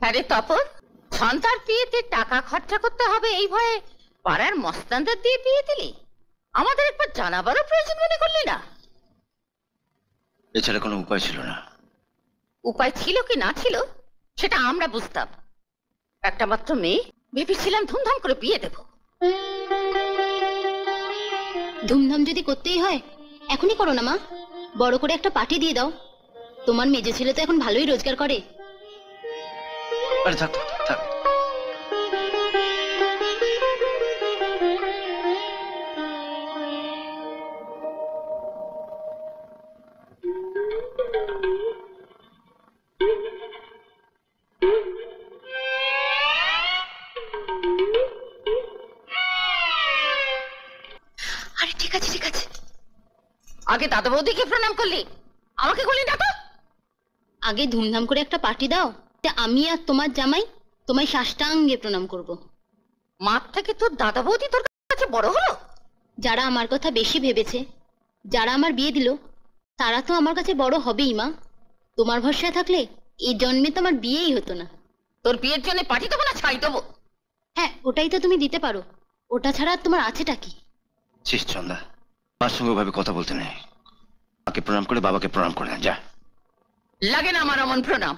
আরে তপন, সন্তার বিয়েতে টাকা খরচা করতে হবে এই ভয়ে পাড়ার মস্তানদের দিয়ে বিয়ে দিলি? আমাদের একবার জানাবারও প্রয়োজন মনে করলি না? এছাড়া কোনো উপায় ছিল না। উপায় ছিল কি না ছিল সেটা আমরা বুঝতাম। একটা মাত্র মেয়ে, ভেবেছিলাম ধুমধাম করে বিয়ে দেব। ধুমধাম যদি করতেই হয় এখনই করো না মা, বড় করে একটা পার্টি দিয়ে দাও। তোমার মেজে ছেলে তো এখন ভালোই রোজগার করে। আরে থাক থাক, থাক। আরে ঠিক আছে ঠিক আছে, আগে দাদা বৌদিকে প্রণাম করলি, আমাকে করলি না তো? আগে ধুমধাম করে একটা পার্টি দাও, আমি আর তোমার জামাই তোমায় সাষ্টাঙ্গে প্রণাম করব। মাঠ থেকে তোর দাদা বৌদি তোর কাছে বড় হলো? যারা আমার কথা বেশি ভেবেছে, যারা আমার বিয়ে দিল, তারা তো আমার কাছে বড় হবেই মা। তোমার ভরসায় থাকলে এই জন্মে তো আমার বিয়েই হতো না। তোর বিয়ের জন্য পার্টি দেবো না ছাই দেবো? হ্যাঁ, ওটাই তো তুমি দিতে পারো, ওটা ছাড়া আর তোমার আছেটা কি? শেষ চন্দা, মার সঙ্গে ওভাবে কথা বলতে নেই। মাকে প্রণাম করে বাবাকে প্রণাম করে যা। লাগে না আমার অমন প্রণাম।